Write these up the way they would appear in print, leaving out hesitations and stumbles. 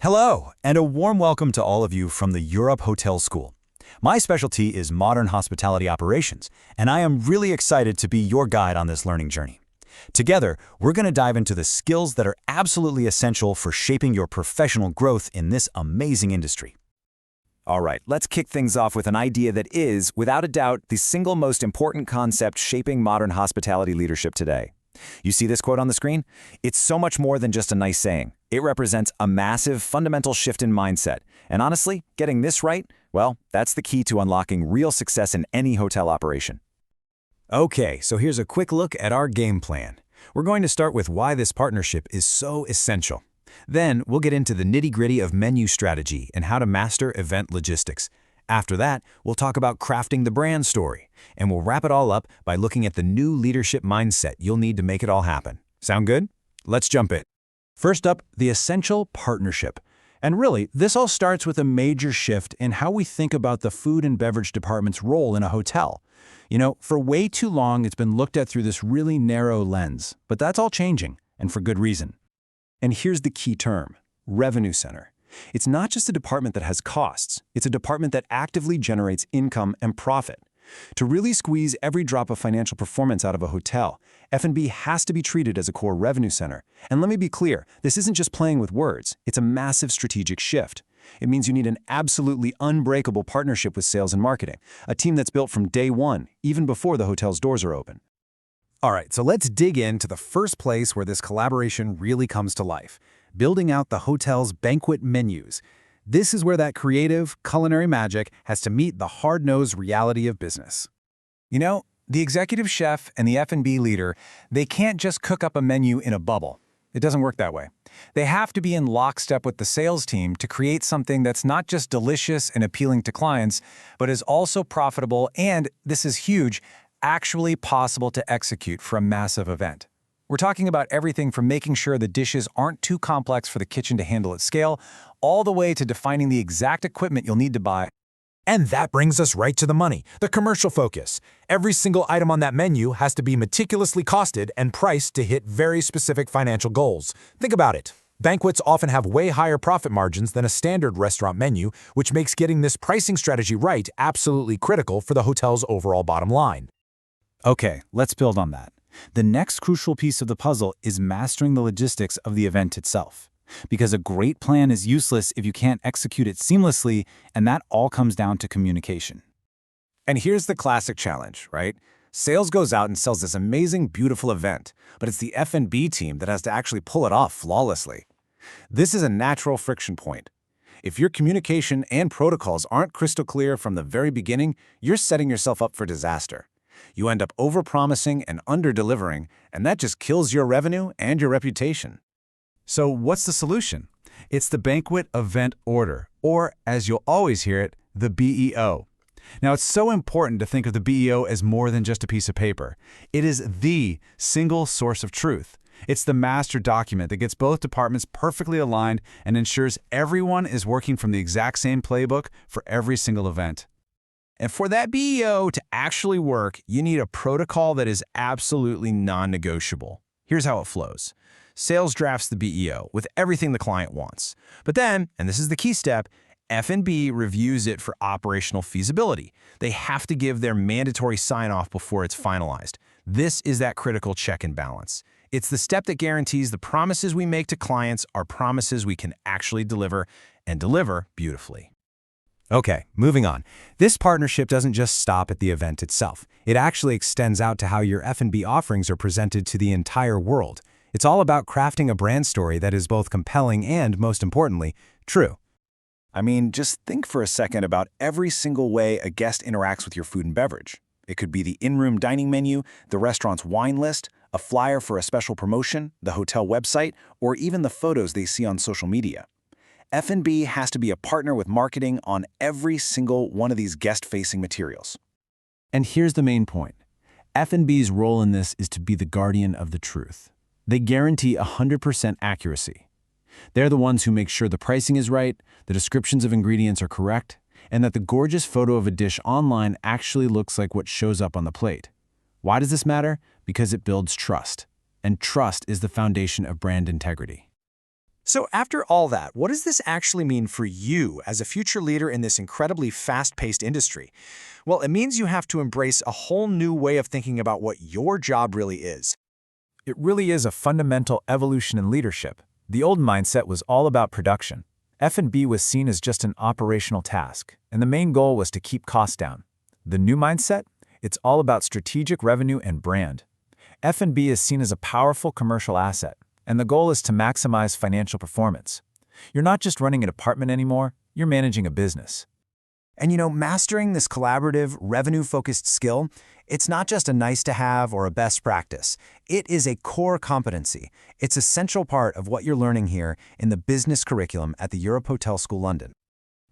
Hello, and a warm welcome to all of you from the Europe Hotel School. My specialty is modern hospitality operations, and I am really excited to be your guide on this learning journey. Together, we're going to dive into the skills that are absolutely essential for shaping your professional growth in this amazing industry. All right, let's kick things off with an idea that is, without a doubt, the single most important concept shaping modern hospitality leadership today. You see this quote on the screen? It's so much more than just a nice saying. It represents a massive, fundamental shift in mindset. And honestly, getting this right, well, that's the key to unlocking real success in any hotel operation. Okay, so here's a quick look at our game plan. We're going to start with why this partnership is so essential. Then, we'll get into the nitty-gritty of menu strategy and how to master event logistics. After that, we'll talk about crafting the brand story, and we'll wrap it all up by looking at the new leadership mindset you'll need to make it all happen. Sound good? Let's jump in. First up, the essential partnership. And really, this all starts with a major shift in how we think about the food and beverage department's role in a hotel. You know, for way too long, it's been looked at through this really narrow lens, but that's all changing, and for good reason. And here's the key term: revenue center. It's not just a department that has costs, it's a department that actively generates income and profit. To really squeeze every drop of financial performance out of a hotel, F&B has to be treated as a core revenue center. And let me be clear, this isn't just playing with words, it's a massive strategic shift. It means you need an absolutely unbreakable partnership with sales and marketing, a team that's built from day one, even before the hotel's doors are open. All right, so let's dig into the first place where this collaboration really comes to life: building out the hotel's banquet menus. This is where that creative, culinary magic has to meet the hard-nosed reality of business. You know, the executive chef and the F&B leader, they can't just cook up a menu in a bubble. It doesn't work that way. They have to be in lockstep with the sales team to create something that's not just delicious and appealing to clients, but is also profitable and, this is huge, actually possible to execute for a massive event. We're talking about everything from making sure the dishes aren't too complex for the kitchen to handle at scale, all the way to defining the exact equipment you'll need to buy. And that brings us right to the money, the commercial focus. Every single item on that menu has to be meticulously costed and priced to hit very specific financial goals. Think about it. Banquets often have way higher profit margins than a standard restaurant menu, which makes getting this pricing strategy right absolutely critical for the hotel's overall bottom line. Okay, let's build on that. The next crucial piece of the puzzle is mastering the logistics of the event itself. Because a great plan is useless if you can't execute it seamlessly, and that all comes down to communication. And here's the classic challenge, right? Sales goes out and sells this amazing, beautiful event, but it's the F&B team that has to actually pull it off flawlessly. This is a natural friction point. If your communication and protocols aren't crystal clear from the very beginning, you're setting yourself up for disaster. You end up overpromising and under-delivering, and that just kills your revenue and your reputation. So what's the solution? It's the Banquet Event Order, or as you'll always hear it, the BEO. Now, it's so important to think of the BEO as more than just a piece of paper. It is the single source of truth. It's the master document that gets both departments perfectly aligned and ensures everyone is working from the exact same playbook for every single event. And for that BEO to actually work, you need a protocol that is absolutely non-negotiable. Here's how it flows. Sales drafts the BEO with everything the client wants. But then, and this is the key step, F&B reviews it for operational feasibility. They have to give their mandatory sign-off before it's finalized. This is that critical check and balance. It's the step that guarantees the promises we make to clients are promises we can actually deliver, and deliver beautifully. Okay, moving on. This partnership doesn't just stop at the event itself. It actually extends out to how your F&B offerings are presented to the entire world. It's all about crafting a brand story that is both compelling and, most importantly, true. I mean, just think for a second about every single way a guest interacts with your food and beverage. It could be the in-room dining menu, the restaurant's wine list, a flyer for a special promotion, the hotel website, or even the photos they see on social media. F&B has to be a partner with marketing on every single one of these guest-facing materials. And here's the main point. F&B's role in this is to be the guardian of the truth. They guarantee 100% accuracy. They're the ones who make sure the pricing is right, the descriptions of ingredients are correct, and that the gorgeous photo of a dish online actually looks like what shows up on the plate. Why does this matter? Because it builds trust. And trust is the foundation of brand integrity. So after all that, what does this actually mean for you as a future leader in this incredibly fast-paced industry? Well, it means you have to embrace a whole new way of thinking about what your job really is. It really is a fundamental evolution in leadership. The old mindset was all about production. F&B was seen as just an operational task, and the main goal was to keep costs down. The new mindset? It's all about strategic revenue and brand. F&B is seen as a powerful commercial asset, and the goal is to maximize financial performance. You're not just running a department anymore, you're managing a business. And mastering this collaborative, revenue-focused skill, it's not just a nice-to-have or a best practice. It is a core competency. It's a central part of what you're learning here in the business curriculum at the Europe Hotel School London.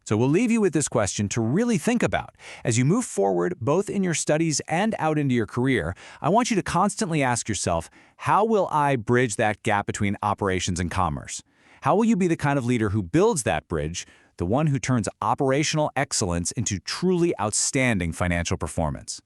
So we'll leave you with this question to really think about. As you move forward, both in your studies and out into your career, I want you to constantly ask yourself, how will I bridge that gap between operations and commerce? How will you be the kind of leader who builds that bridge, the one who turns operational excellence into truly outstanding financial performance?